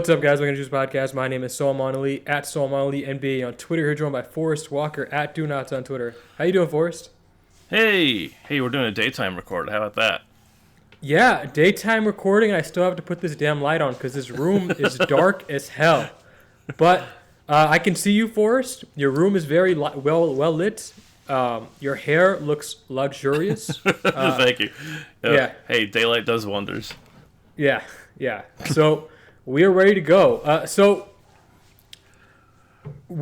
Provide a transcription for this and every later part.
What's up, guys? Welcome to the Podcast. My name is Salman Ali at Salman Ali NBA on Twitter. Here joined by Forrest Walker at Do Nots on Twitter. How you doing, Forrest? Hey, we're doing a daytime record. How about that? Yeah, daytime recording. I still have to put this damn light on because this room is dark as hell. But I can see you, Forrest. Your room is very well lit. Your hair looks luxurious. Thank you. Yeah. Hey, daylight does wonders. Yeah. So we are ready to go. So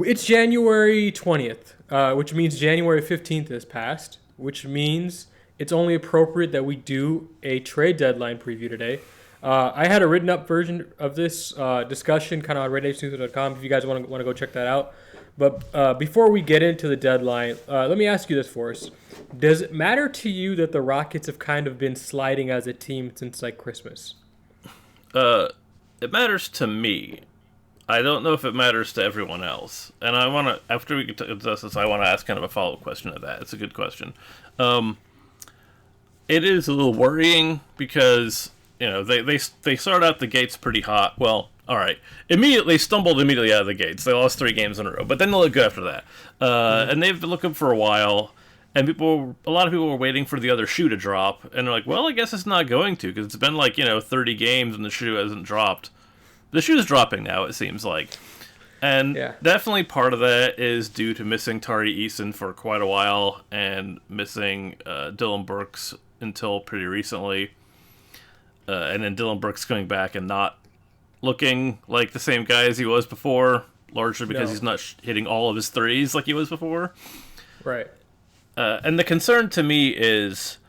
it's January 20th, which means January 15th has passed, which means it's only appropriate that we do a trade deadline preview today. I had a written up version of this discussion kind of on RedNationNews.com if you guys want to go check that out. But before we get into the deadline, let me ask you this, Forrest. Does it matter to you that the Rockets have kind of been sliding as a team since like Christmas? It matters to me. I don't know if it matters to everyone else. And I want to, after we get to this, I want to ask kind of a follow-up question to that. It's a good question. It is a little worrying because, you know, they started out the gates pretty hot. Well, all right. Stumbled immediately out of the gates. They lost 3 games in a row, but then they look good after that. And they've been looking for a while. And a lot of people were waiting for the other shoe to drop, and they're like, "Well, I guess it's not going to, because it's been 30 games and the shoe hasn't dropped." The shoe's dropping now, it seems like, and definitely part of that is due to missing Tari Eason for quite a while and missing Dylan Brooks until pretty recently, and then Dylan Brooks coming back and not looking like the same guy as he was before, largely because he's not hitting all of his threes like he was before. Right. And the concern to me is,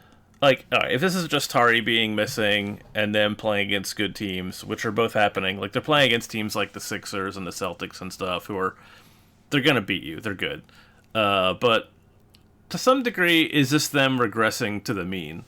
all right, if this is just Tari being missing and them playing against good teams, which are both happening, they're playing against teams like the Sixers and the Celtics and stuff, they're going to beat you. They're good. But to some degree, is this them regressing to the mean?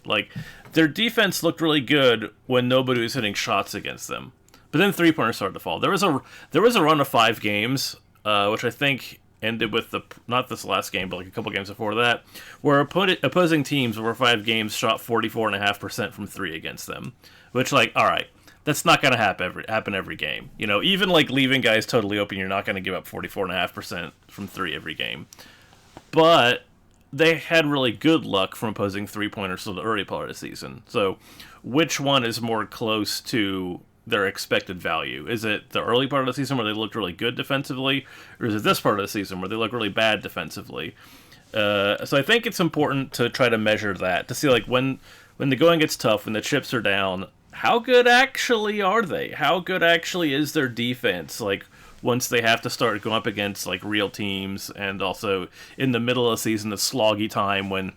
Their defense looked really good when nobody was hitting shots against them. But then three-pointers started to fall. There was a run of 5 games, which I think ended with not this last game, but a couple games before that, where opposing teams over 5 games shot 44.5% from 3 against them. Which, all right, that's not going to happen every game. You know, even leaving guys totally open, you're not going to give up 44.5% from 3 every game. But they had really good luck from opposing 3-pointers in the early part of the season. So, which one is more close to their expected value? Is it the early part of the season where they looked really good defensively, or is it this part of the season where they look really bad defensively? So I think it's important to try to measure that, to see when the going gets tough, when the chips are down, how good actually are they? How good actually is their defense? Once they have to start going up against real teams, and also in the middle of the season, the sloggy time when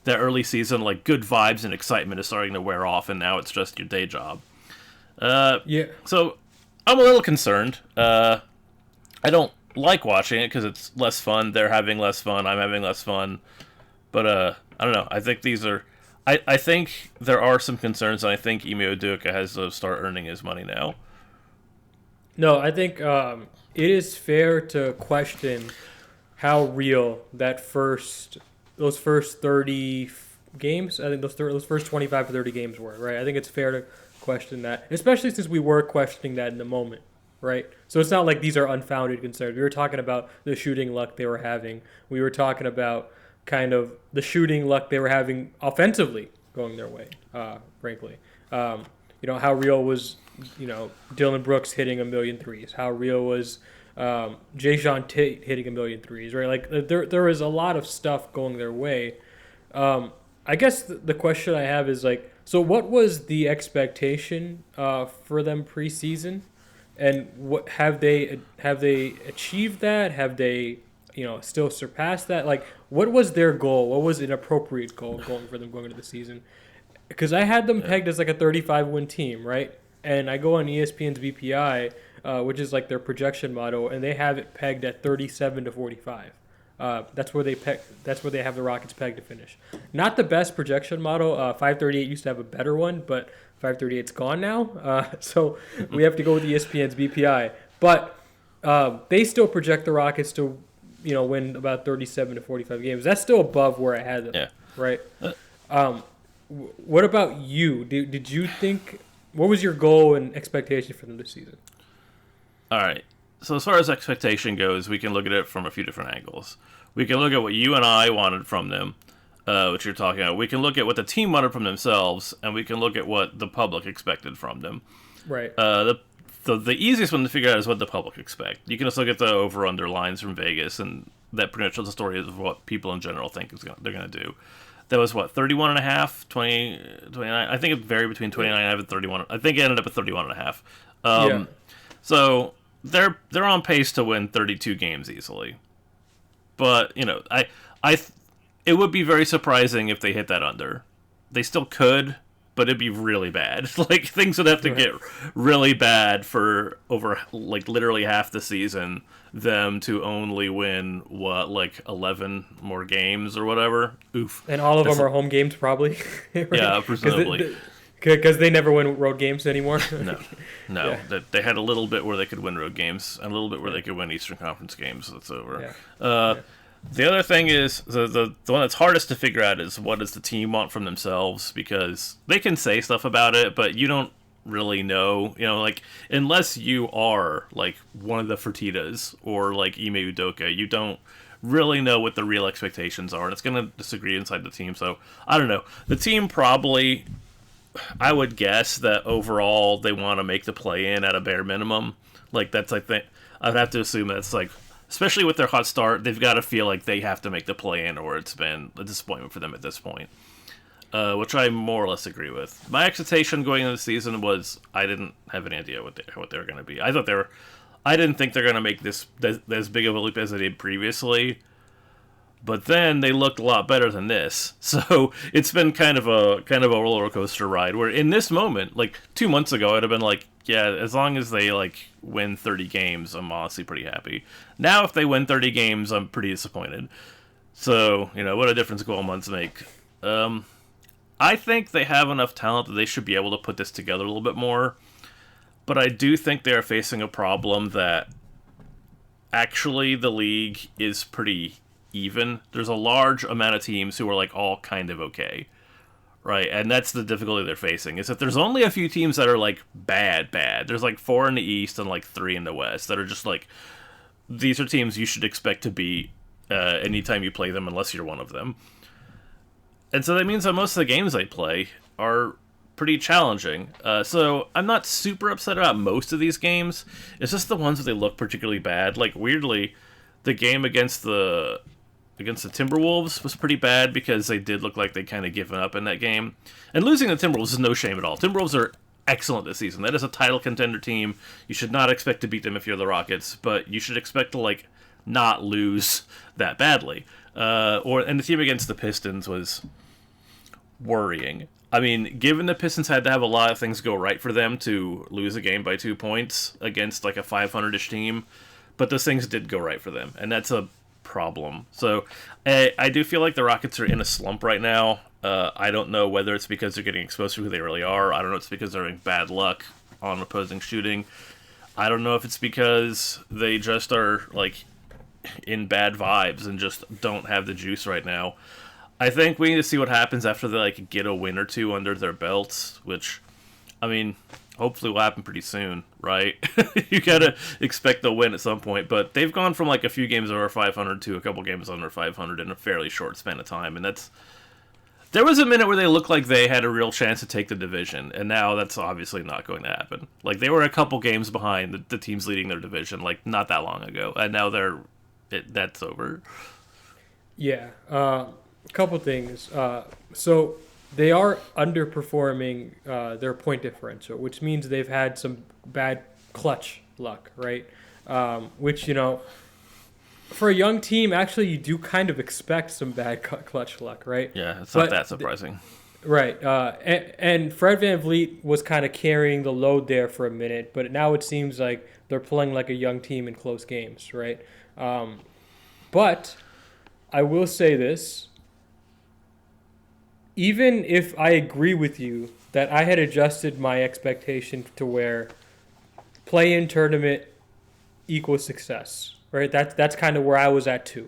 the early season good vibes and excitement is starting to wear off, and now it's just your day job. So I'm a little concerned. I don't like watching it because it's less fun. They're having less fun. I'm having less fun. But I don't know. I think I think there are some concerns, and I think Ime Udoka has to start earning his money now. No, I think it is fair to question how real those first 30 games, I think those first 25 to 30 games were, right? I think it's fair to question that, especially since we were questioning that in the moment, right? So it's not like these are unfounded concerns. We were talking about the shooting luck they were having. We were talking about kind of the shooting luck they were having offensively going their way, frankly. How real was, Dylan Brooks hitting 1,000,000 threes? How real was Jae'Sean Tate hitting 1,000,000 threes, right? There is a lot of stuff going their way. I guess the question I have is so what was the expectation for them preseason, and what have they achieved that? Have they still surpassed that? What was their goal? What was an appropriate goal going into the season? Because I had them pegged as a 35-win team, right? And I go on ESPN's BPI, which is their projection model, and they have it pegged at 37 to 45. That's where they have the Rockets pegged to finish. Not the best projection model. 538 used to have a better one, but 538's gone now. So we have to go with ESPN's BPI. But they still project the Rockets to, win about 37 to 45 games. That's still above where I had them. Yeah. Right. What about you? Did you think? What was your goal and expectation for them this season? All right. So as far as expectation goes, we can look at it from a few different angles. We can look at what you and I wanted from them, which you're talking about. We can look at what the team wanted from themselves, and we can look at what the public expected from them. Right. The easiest one to figure out is what the public expect. You can just look at the over/under lines from Vegas, and that pretty much tells the story of what people in general think they're going to do. That was what, 31 and a half, 20, 29. I think it varied between 29 and a half and 31. I think it ended up at 31 and a half. Yeah. So they're on pace to win 32 games easily. But, it would be very surprising if they hit that under. They still could, but it'd be really bad. Like, things would have to get really bad for over, like, literally half the season, them to only win, 11 more games or whatever. Oof. And all of them are home games, probably. Right? Yeah, presumably. Because they never win road games anymore. No. Yeah. They had a little bit where they could win road games, and a little bit where they could win Eastern Conference games. That's over. Yeah. The other thing is, the one that's hardest to figure out is what does the team want from themselves, because they can say stuff about it, but you don't really know. Like, unless you are, like, one of the Fertittas or, like, Ime Udoka, you don't really know what the real expectations are, and it's going to disagree inside the team. So, I don't know. The team probably, I would guess that overall they want to make the play-in at a bare minimum. Like, that's, I think, I'd have to assume that's, like, especially with their hot start, they've got to feel like they have to make the play-in, or it's been a disappointment for them at this point, which I more or less agree with. My expectation going into the season was I didn't have any idea what they were going to be. I didn't think they're going to make this as big of a leap as they did previously, but then they looked a lot better than this. So it's been kind of a roller coaster ride. Where in this moment, like 2 months ago, I'd have been like, yeah, as long as they like win 30 games, I'm honestly pretty happy. Now, if they win 30 games, I'm pretty disappointed. So what a difference 12 months make. I think they have enough talent that they should be able to put this together a little bit more. But I do think they are facing a problem that actually the league is pretty even. There's a large amount of teams who are like all kind of okay, right? And that's the difficulty they're facing, is that there's only a few teams that are like bad. There's like 4 in the East and like 3 in the West that are just like, these are teams you should expect to beat anytime you play them, unless you're one of them. And so that means that most of the games they play are pretty challenging. So I'm not super upset about most of these games. It's just the ones that they look particularly bad. Like, weirdly, the game against the Timberwolves was pretty bad because they did look like they kind of given up in that game. And losing the Timberwolves is no shame at all. Timberwolves are excellent this season. That is a title contender team. You should not expect to beat them if you're the Rockets, but you should expect to, like, not lose that badly. And the team against the Pistons was worrying. I mean, given the Pistons had to have a lot of things go right for them to lose a game by 2 points against like a 500-ish team, but those things did go right for them, and that's a problem. So I do feel like the Rockets are in a slump right now. I don't know whether it's because they're getting exposed to who they really are. I don't know if it's because they're having bad luck on opposing shooting. I don't know if it's because they just are like in bad vibes and just don't have the juice right now. I think we need to see what happens after they like get a win or two under their belts, which, I mean, hopefully will happen pretty soon, right? You gotta expect the win at some point, but they've gone from like a few games over 500 to a couple games under 500 in a fairly short span of time, and there was a minute where they looked like they had a real chance to take the division, and now that's obviously not going to happen. Like, they were a couple games behind the teams leading their division, like, not that long ago, and now that's over. Yeah. A couple things. So they are underperforming their point differential, which means they've had some bad clutch luck, right? Which, for a young team, actually, you do kind of expect some bad clutch luck, right? Yeah, it's not that surprising. Right. And Fred VanVleet was kind of carrying the load there for a minute, but now it seems like they're playing like a young team in close games, right? But I will say this. Even if I agree with you that I had adjusted my expectation to where play-in tournament equals success, right? That's kind of where I was at too.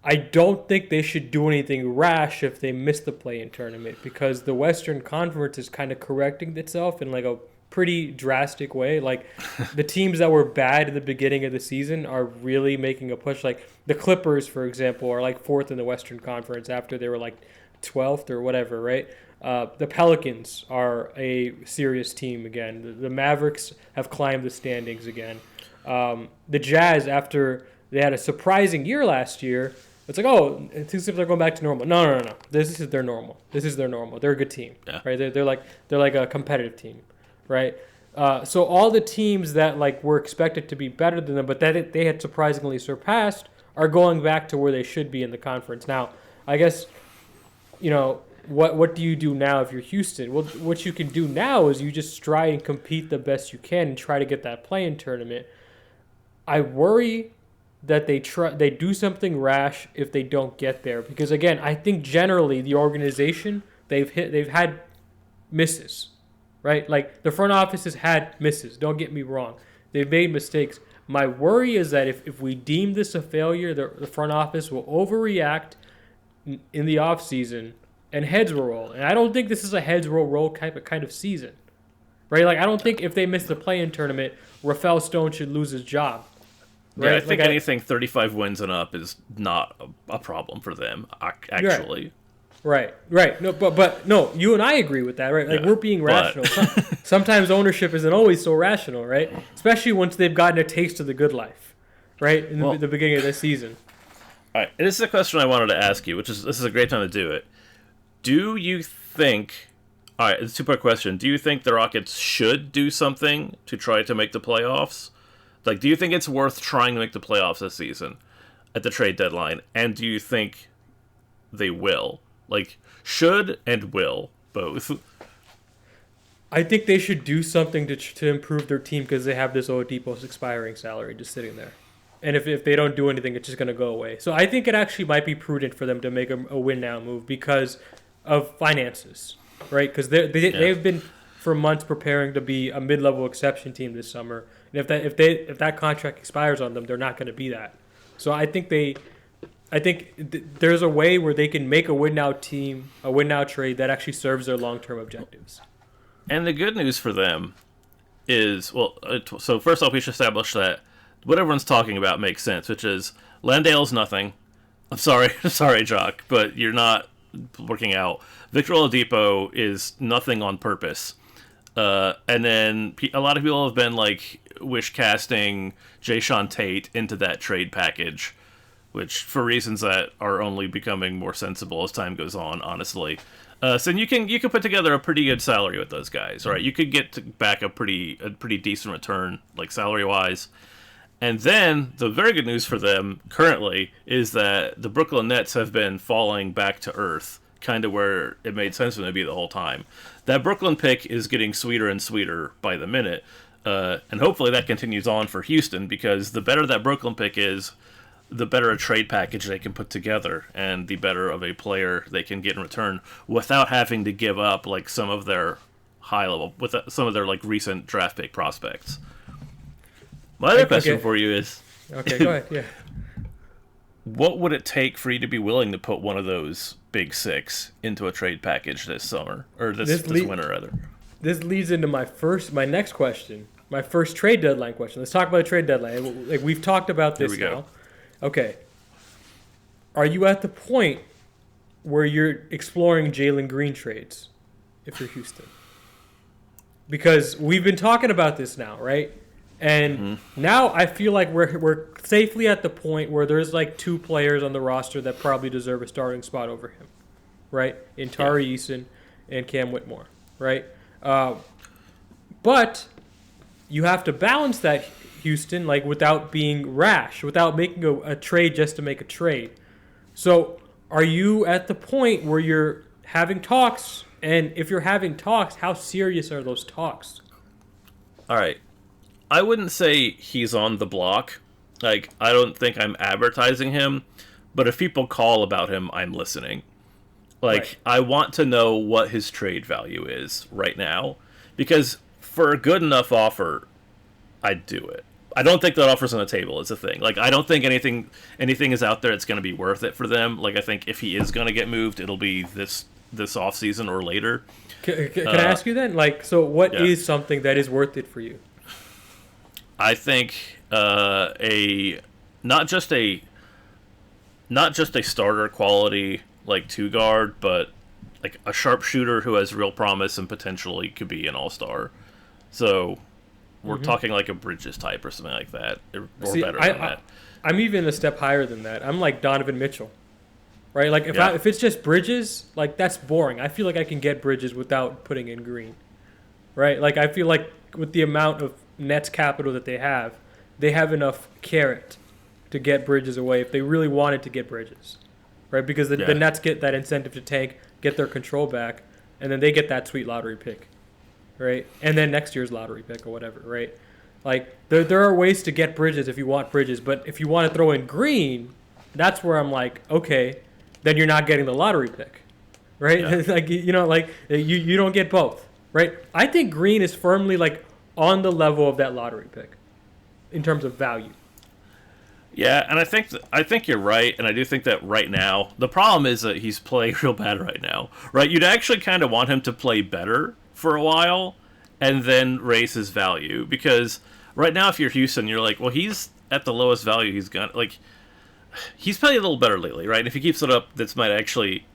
I don't think they should do anything rash if they miss the play-in tournament, because the Western Conference is kind of correcting itself in like a pretty drastic way. Like the teams that were bad in the beginning of the season are really making a push. Like the Clippers, for example, are like fourth in the Western Conference after they were like 12th or whatever, right? The Pelicans are a serious team again. The Mavericks have climbed the standings again. The Jazz, after they had a surprising year last year, it's like, oh, it seems like they're going back to normal. No. This is their normal. They're a good team, right? They're like a competitive team, right? So all the teams that like were expected to be better than them, but that they had surprisingly surpassed, are going back to where they should be in the conference. Now, I guess, what do you do now if you're Houston? Well, what you can do now is you just try and compete the best you can and try to get that play-in tournament. I worry that they do something rash if they don't get there, because again, I think generally the organization they've had misses, right? Like the front office has had misses. Don't get me wrong, they've made mistakes. My worry is that if we deem this a failure, the front office will overreact in the off season and heads will roll. And I don't think this is a heads will roll kind of season, right? Like I don't think if they miss the play-in tournament, Rafael Stone should lose his job. Right? Yeah, I think anything 35 wins and up is not a problem for them, actually. Right. No, but no, you and I agree with that, right? Like we're being rational. Sometimes ownership isn't always so rational, right? Especially once they've gotten a taste of the good life, right? In the beginning of the season. All right, and this is a question I wanted to ask you, this is a great time to do it. Do you think? All right, it's a two-part question. Do you think the Rockets should do something to try to make the playoffs? Like, do you think it's worth trying to make the playoffs this season at the trade deadline? And do you think they will? Like, should and will, both. I think they should do something to improve their team because they have this Oladipo's expiring salary just sitting there. And if they don't do anything, it's just going to go away. So I think it actually might be prudent for them to make a win-now move because of finances, right? Because they've been for months preparing to be a mid-level exception team this summer. And if that contract expires on them, they're not going to be that. So I think there's a way where they can make a win-now team, a win-now trade that actually serves their long-term objectives. And the good news for them is, so first off, we should establish that what everyone's talking about makes sense, which is Landale's nothing. I'm sorry, Jock, but you're not working out. Victor Oladipo is nothing on purpose. And then a lot of people have been like wish casting Jayshawn Tate into that trade package, which for reasons that are only becoming more sensible as time goes on, honestly. So you can put together a pretty good salary with those guys, right? You could get back a pretty decent return, like salary wise. And then the very good news for them currently is that the Brooklyn Nets have been falling back to earth, kind of where it made sense for them to be the whole time. That Brooklyn pick is getting sweeter and sweeter by the minute, and hopefully that continues on for Houston, because the better that Brooklyn pick is, the better a trade package they can put together, and the better of a player they can get in return without having to give up like some of their some of their like recent draft pick prospects. My other question for you is... Okay, go ahead, yeah. What would it take for you to be willing to put one of those big six into a trade package this summer? Or this winter, rather? This leads into my next question. My first trade deadline question. Let's talk about the trade deadline. Like we've talked about this now. Go. Okay. Are you at the point where you're exploring Jalen Green trades if you're Houston? Because we've been talking about this now, right? And now I feel like we're safely at the point where there's like two players on the roster that probably deserve a starting spot over him, right? In Tari Eason and Cam Whitmore, right? But you have to balance that, Houston, like without being rash, without making a trade just to make a trade. So are you at the point where you're having talks? And if you're having talks, how serious are those talks? All right. I wouldn't say he's on the block. Like, I don't think I'm advertising him, but if people call about him, I'm listening. Like, right. I want to know what his trade value is right now, because for a good enough offer, I'd do it. I don't think that offer's on the table is a thing. Like, I don't think anything is out there that's going to be worth it for them. Like, I think if he is going to get moved, it'll be this this offseason or later. Can I ask you then? Like, so what is something that is worth it for you? I think not just a starter quality like 2 guard, but like a sharpshooter who has real promise and potentially could be an all-star. So we're talking like a Bridges type or something like that, or better than that. I'm even a step higher than that. I'm like Donovan Mitchell, right? Like if it's just Bridges, like that's boring. I feel like I can get Bridges without putting in Green, right? Like I feel like with the amount of Nets capital that they have enough carrot to get Bridges away if they really wanted to get Bridges, right? Because the Nets get that incentive to tank, get their control back, and then they get that sweet lottery pick, right? And then next year's lottery pick or whatever, right? Like there are ways to get Bridges if you want Bridges, but if you want to throw in Green, that's where I'm like, okay, then you're not getting the lottery pick, right? Yeah. Like you don't get both, right? I think Green is firmly like on the level of that lottery pick in terms of value. Yeah, and I think you're right, and I do think that right now the problem is that he's playing real bad right now, right? You'd actually kind of want him to play better for a while, and then raise his value, because right now if you're Houston, you're like, well, he's at the lowest value he's gonna like. He's playing a little better lately, right? And if he keeps it up, this might actually,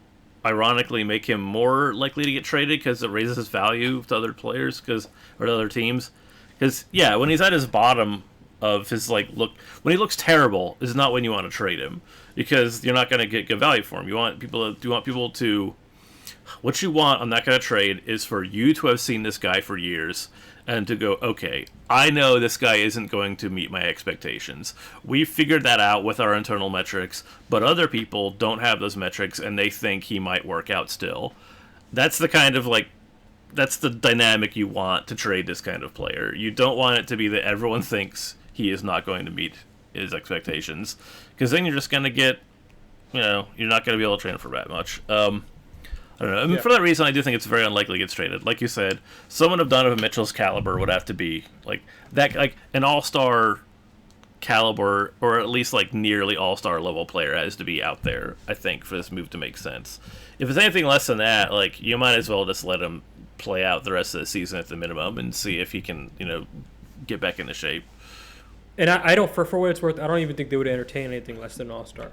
ironically, make him more likely to get traded because it raises his value to other players, or to other teams. Because when he's at his bottom of his look, when he looks terrible, is not when you want to trade him, because you're not going to get good value for him. You want people to. What you want on that kind of trade is for you to have seen this guy for years and to go, okay, I know this guy isn't going to meet my expectations. We figured that out with our internal metrics, but other people don't have those metrics and they think he might work out still. That's the kind of that's the dynamic you want to trade this kind of player. You don't want it to be that everyone thinks he is not going to meet his expectations, because then you're just going to get, you're not going to be able to trade him for that much. I don't know. I mean, for that reason, I do think it's very unlikely he gets traded. Like you said, someone of Donovan Mitchell's caliber would have to be like that, like an all-star caliber, or at least like nearly all-star level player has to be out there, I think, for this move to make sense. If it's anything less than that, like, you might as well just let him play out the rest of the season at the minimum and see if he can, get back into shape. And I don't, for what it's worth, I don't even think they would entertain anything less than an all-star,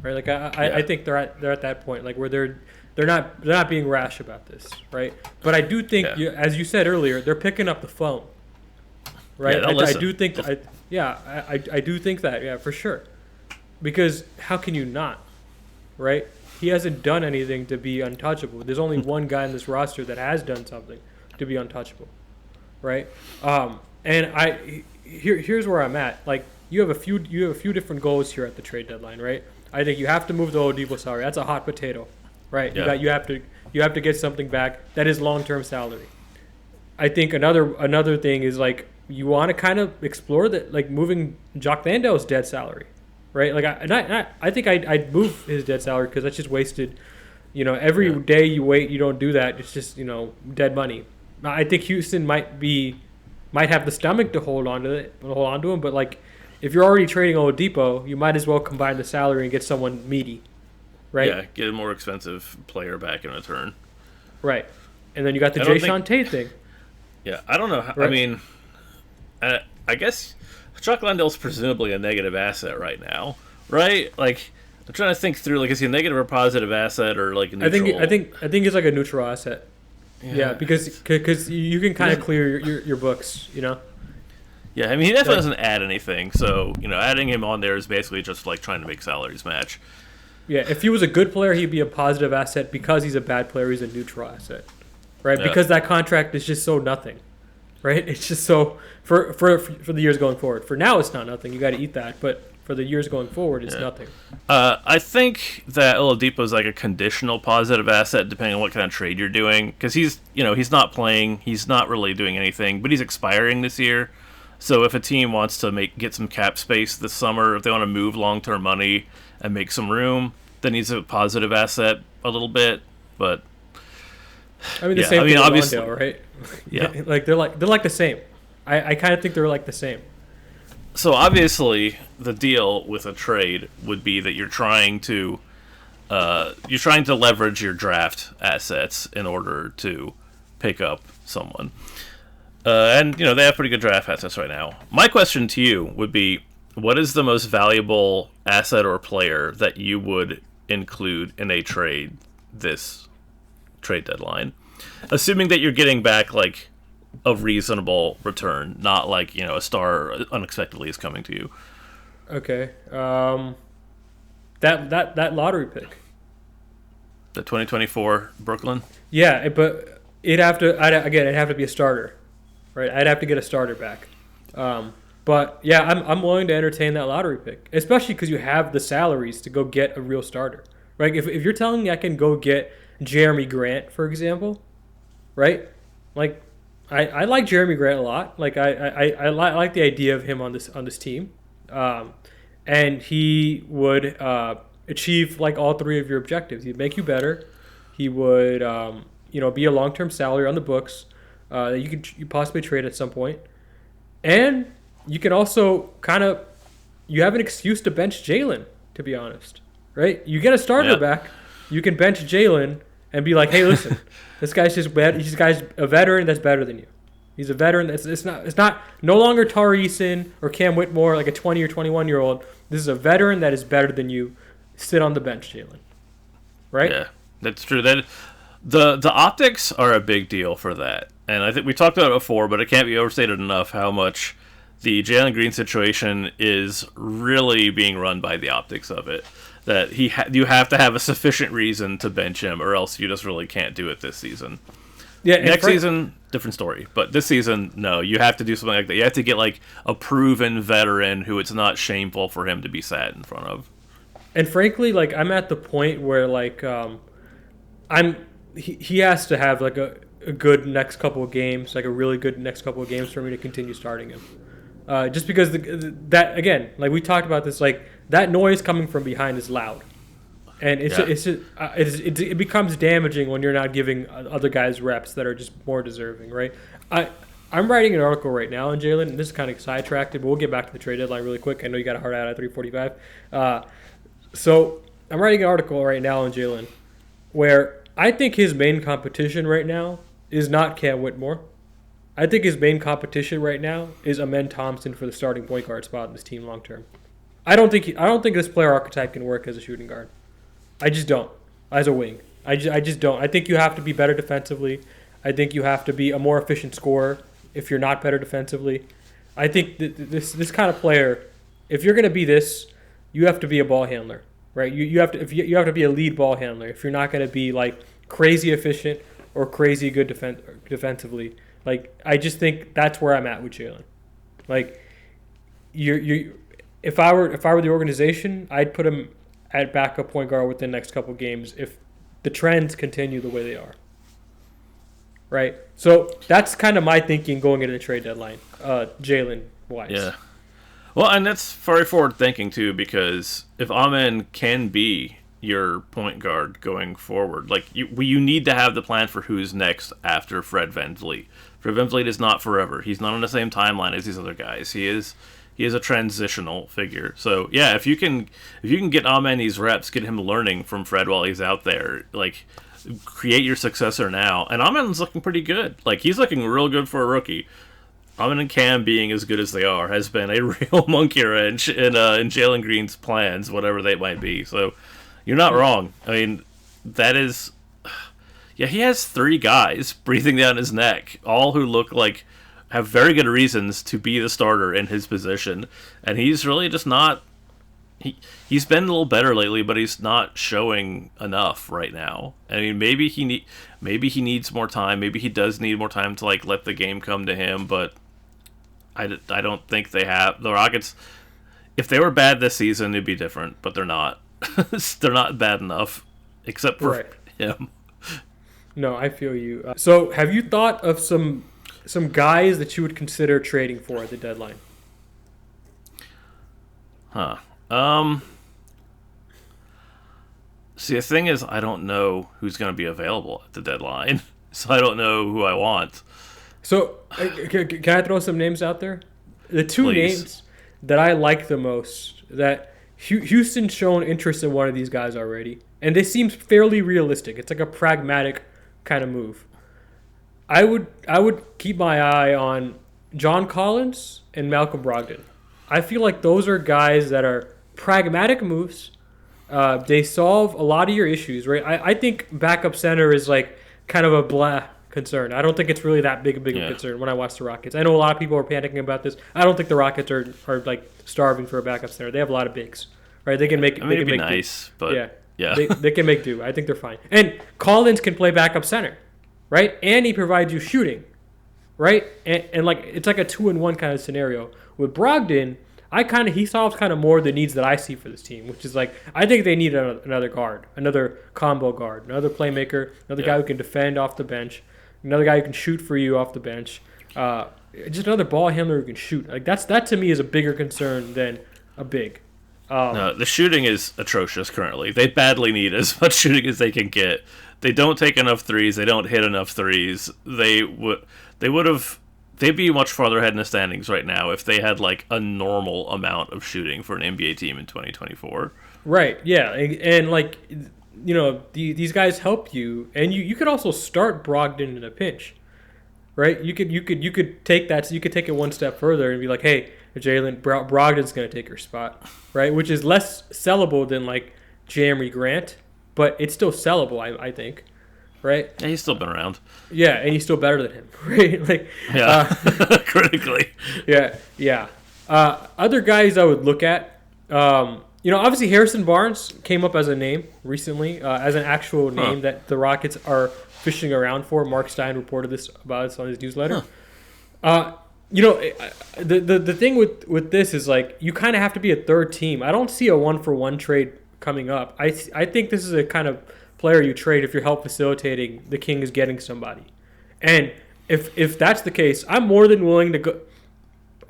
right? Like I think they're at that point, like, where they're not being rash about this, right? But I do think, as you said earlier, they're picking up the phone, right? I do think that, I do think that, for sure. Because how can you not, right? He hasn't done anything to be untouchable. There's only one guy in this roster that has done something to be untouchable, right? And here's where I'm at. Like, you have a few different goals here at the trade deadline, right? I think you have to move the Oladipo salary. That's a hot potato. Right, yeah. You have to get something back that is long-term salary. I think another thing is, like, you want to kind of explore that, like, moving Jock Landale's dead salary, right? Like, I think I'd move his dead salary, because that's just wasted. Every day you wait, you don't do that. It's just dead money. I think Houston might have the stomach to hold on to him, but like, if you're already trading Oladipo, you might as well combine the salary and get someone meaty. Right? Yeah, get a more expensive player back in return. Right. And then you got the Jayshawn Tate thing. Yeah, I don't know. Right. I mean, I guess Chuck Landale's presumably a negative asset right now, right? Like, I'm trying to think through, like, is he a negative or positive asset, or like a neutral? I think he's like a neutral asset. Yeah, because you can kind of clear your books, Yeah, I mean, he definitely doesn't add anything, so, adding him on there is basically just like trying to make salaries match. Yeah, if he was a good player, he'd be a positive asset. Because he's a bad player, he's a neutral asset, right? Yeah. Because that contract is just so nothing, right? It's just so for the years going forward. For now, it's not nothing. You got to eat that, but for the years going forward, it's nothing. I think that Oladipo is like a conditional positive asset, depending on what kind of trade you're doing. Because he's not playing, he's not really doing anything, but he's expiring this year. So if a team wants to get some cap space this summer, if they want to move long-term money and make some room, then he's a positive asset a little bit. But I mean, same thing with obviously, Rondale, right? Yeah, like they're like the same. I kind of think they're like the same. So obviously, the deal with a trade would be that you're trying to you're trying to leverage your draft assets in order to pick up someone. And they have pretty good draft assets right now. My question to you would be, what is the most valuable asset or player that you would include in a trade this trade deadline? Assuming that you're getting back like a reasonable return, not like, a star unexpectedly is coming to you. Okay. That lottery pick. The 2024 Brooklyn? Yeah, but it'd have to be a starter, right? I'd have to get a starter back. But yeah, I'm willing to entertain that lottery pick, especially because you have the salaries to go get a real starter, right? If you're telling me I can go get Jeremy Grant, for example, right? Like, I like Jeremy Grant a lot. Like I like the idea of him on this team, and he would achieve like all three of your objectives. He'd make you better. He would be a long-term salary on the books that you possibly trade at some point, and you can also you have an excuse to bench Jaylen, to be honest, right? You get a starter back, you can bench Jaylen and be like, hey, listen, this guy's just bad. This guy's a veteran that's better than you. He's a veteran. It's not no longer Tari Eason or Cam Whitmore, like a 20 or 21-year-old. This is a veteran that is better than you. Sit on the bench, Jaylen. Right? Yeah, that's true. That the optics are a big deal for that, and I think we talked about it before, but it can't be overstated enough how much the Jalen Green situation is really being run by the optics of it. That you have to have a sufficient reason to bench him, or else you just really can't do it this season. Yeah, next season, different story. But this season, no, you have to do something like that. You have to get like a proven veteran who it's not shameful for him to be sat in front of. And frankly, like I'm at the point where like he has to have like a good next couple of games, like a really good next couple of games for me to continue starting him. Just because that again, like we talked about this, like that noise coming from behind is loud, and it becomes damaging when you're not giving other guys reps that are just more deserving, right? I'm writing an article right now on Jaylen, and this is kind of sidetracked, but we'll get back to the trade deadline really quick. I know you got a hard out at 3:45. So I'm writing an article right now on Jaylen where I think his main competition right now is not Cam Whitmore. I think his main competition right now is Amen Thompson for the starting point guard spot in this team long term. I don't think this player archetype can work as a shooting guard. I just don't. As a wing, I just don't. I think you have to be better defensively. I think you have to be a more efficient scorer if you're not better defensively. I think this kind of player, if you're going to be this, you have to be a ball handler, right? You have to be a lead ball handler. If you're not going to be like crazy efficient or crazy good defensively, like I just think that's where I'm at with Jaylen. Like if I were the organization, I'd put him at backup point guard within the next couple of games if the trends continue the way they are. Right? So that's kind of my thinking going into the trade deadline, Jaylen wise. Yeah. Well, and that's very forward thinking too, because if Amen can be your point guard going forward, like you need to have the plan for who's next after Fred VanVleet. Fred VanVleet is not forever. He's not on the same timeline as these other guys. He is a transitional figure. So yeah, if you can get Amen these reps, get him learning from Fred while he's out there, like create your successor now. And Amen's looking pretty good. Like he's looking real good for a rookie. Amen and Cam being as good as they are has been a real monkey wrench in Jalen Green's plans, whatever they might be. So you're not wrong. I mean, that is... Yeah, he has 3 guys breathing down his neck, all who look like have very good reasons to be the starter in his position. And he's really just not... He's been a little better lately, but he's not showing enough right now. I mean, maybe he needs more time. Maybe he does need more time to like let the game come to him, but... I don't think they have. The Rockets, if they were bad this season, it'd be different, but they're not. They're not bad enough, except for him. No, I feel you. So have you thought of some guys that you would consider trading for at the deadline? Huh. See, the thing is, I don't know who's going to be available at the deadline, so I don't know who I want. So, can I throw some names out there? The two names that I like the most that Houston's shown interest in one of these guys already, and this seems fairly realistic. It's like a pragmatic kind of move. I would keep my eye on John Collins and Malcolm Brogdon. I feel like those are guys that are pragmatic moves. They solve a lot of your issues, right? I think backup center is like kind of a blah concern. I don't think it's really that big of a concern when I watch the Rockets. I know a lot of people are panicking about this. I don't think the Rockets are like starving for a backup center. They have a lot of bigs, right? They can make. I mean, they it'd can be make nice, do. but yeah. They can make do. I think they're fine. And Collins can play backup center, right? And he provides you shooting, right? And like it's like a 2-in-1 kind of scenario with Brogdon. He solves kind of more the needs that I see for this team, which is like I think they need another guard, another combo guard, another playmaker, another guy who can defend off the bench, another guy who can shoot for you off the bench, just another ball handler who can shoot. Like that to me is a bigger concern than a big. No, the shooting is atrocious currently. They badly need as much shooting as they can get. They don't take enough threes. They don't hit enough threes. They'd be much farther ahead in the standings right now if they had like a normal amount of shooting for an NBA team in 2024. Right. Yeah. And like, these guys help you, and you could also start Brogdon in a pinch, right? You could take that. So you could take it one step further and be like, hey, Brogdon's going to take your spot, right? Which is less sellable than like Jeremy Grant, but it's still sellable, I think. Right? Yeah, he's still been around. Yeah, and he's still better than him, right? Like, critically. Yeah. Other guys I would look at, obviously Harrison Barnes came up as a name recently, as an actual name that the Rockets are fishing around for. Mark Stein reported about this on his newsletter. The thing with this is like you kind of have to be a third team. I don't see a 1-for-1 trade coming up. I think this is a kind of player you trade if you're help facilitating the Kings getting somebody. And if that's the case, I'm more than willing to go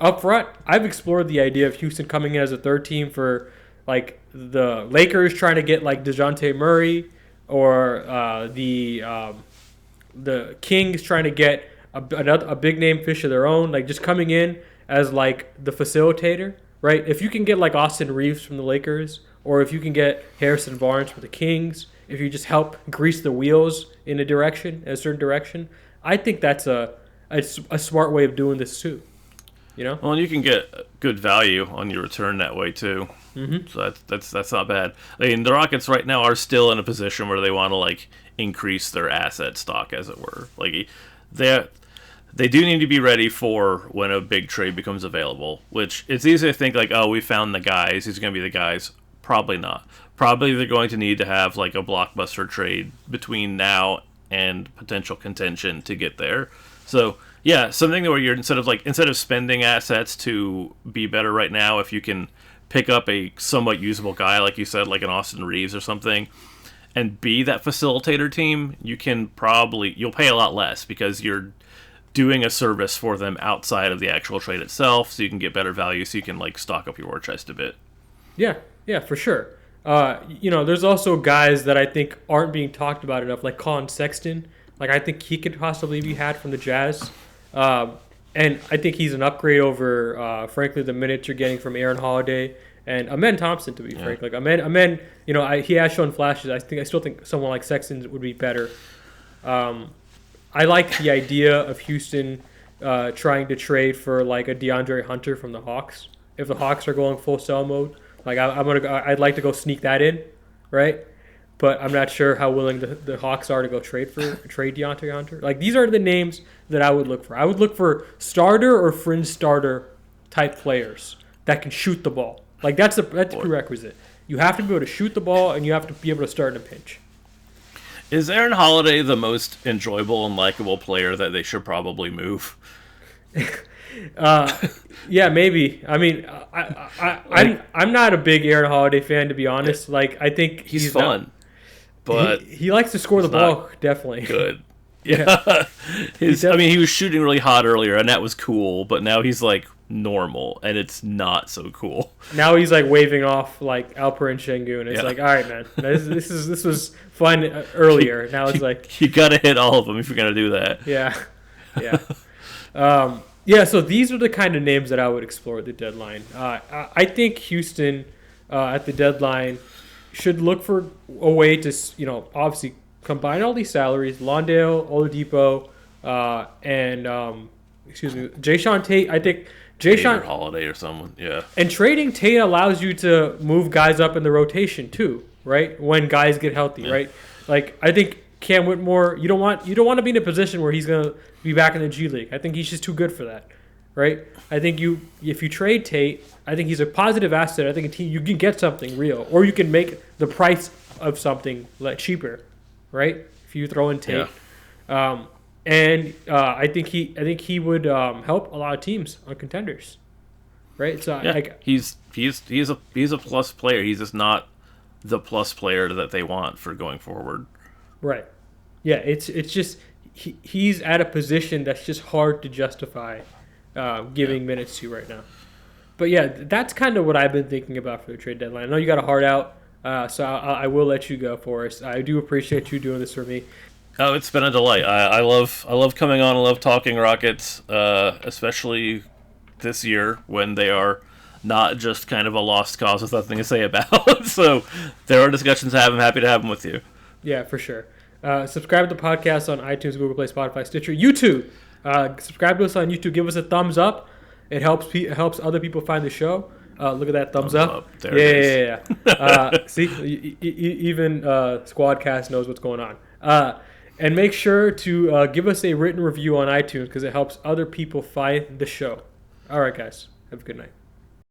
up front. I've explored the idea of Houston coming in as a third team for like the Lakers trying to get like DeJounte Murray, or the Kings trying to get a big name fish of their own, like just coming in as like the facilitator, right? If you can get like Austin Reeves from the Lakers, or if you can get Harrison Barnes for the Kings, if you just help grease the wheels in a certain direction, I think that's a smart way of doing this too. Well, and you can get good value on your return that way too. Mm-hmm. So that's not bad. I mean, the Rockets right now are still in a position where they want to like increase their asset stock, as it were. Like they do need to be ready for when a big trade becomes available. Which it's easy to think like, oh, we found the guys. These are going to be the guys. Probably not. Probably they're going to need to have like a blockbuster trade between now and potential contention to get there. So yeah, something where you're instead of spending assets to be better right now, if you can pick up a somewhat usable guy, like you said, like an Austin Reeves or something, and be that facilitator team, you'll pay a lot less because you're doing a service for them outside of the actual trade itself, so you can get better value, so you can like stock up your war chest a bit. Yeah, for sure. There's also guys that I think aren't being talked about enough, like Colin Sexton. Like I think he could possibly be had from the Jazz, and I think he's an upgrade over, frankly, the minutes you're getting from Aaron Holiday and Amen Thompson. To be frank, like Amen, he has shown flashes. I still think someone like Sexton would be better. I like the idea of Houston trying to trade for like a DeAndre Hunter from the Hawks. If the Hawks are going full sell mode, like I'd like to go sneak that in, right? But I'm not sure how willing the Hawks are to go trade DeAndre Hunter. Like these are the names that I would look for. I would look for starter or fringe starter type players that can shoot the ball. Like that's a prerequisite. You have to be able to shoot the ball, and you have to be able to start in a pinch. Is Aaron Holiday the most enjoyable and likable player that they should probably move? Yeah, maybe. I mean, I'm not a big Aaron Holiday fan, to be honest. Like, I think he's fun, but he likes to score the ball. Definitely good. Yeah, he was shooting really hot earlier, and that was cool. But now he's like normal, and it's not so cool. Now he's like waving off like Alperen Şengün, and it's like, all right, man, this was fun earlier. Now it's like you gotta hit all of them if you're gonna do that. Yeah. So these are the kind of names that I would explore at the deadline. I think Houston at the deadline should look for a way to, obviously combine all these salaries. Londale, Oladipo, and Jayshawn Tate. I think Jayshawn Holiday or someone, yeah. And trading Tate allows you to move guys up in the rotation too, right? When guys get healthy, right? Like I think Cam Whitmore, you don't want to be in a position where he's gonna be back in the G League. I think he's just too good for that, right? I think if you trade Tate, I think he's a positive asset. I think you can get something real, or you can make the price of something cheaper, right? If you throw in Tate, I think he would help a lot of teams on contenders, right? So he's a plus player. He's just not the plus player that they want for going forward. Right. Yeah. It's just he's at a position that's just hard to justify giving minutes to right now. But yeah, that's kind of what I've been thinking about for the trade deadline. I know you got a heart out, so I will let you go, Forrest. I do appreciate you doing this for me. Oh, it's been a delight. I love coming on. I love talking Rockets, especially this year when they are not just kind of a lost cause with nothing to say about. So there are discussions to have. I'm happy to have them with you. Yeah, for sure. Subscribe to the podcast on iTunes, Google Play, Spotify, Stitcher, YouTube. Subscribe to us on YouTube. Give us a thumbs up. It helps other people find the show. Look at that thumbs up. There it is. Yeah. See, even Squadcast knows what's going on. And make sure to give us a written review on iTunes because it helps other people find the show. All right, guys. Have a good night.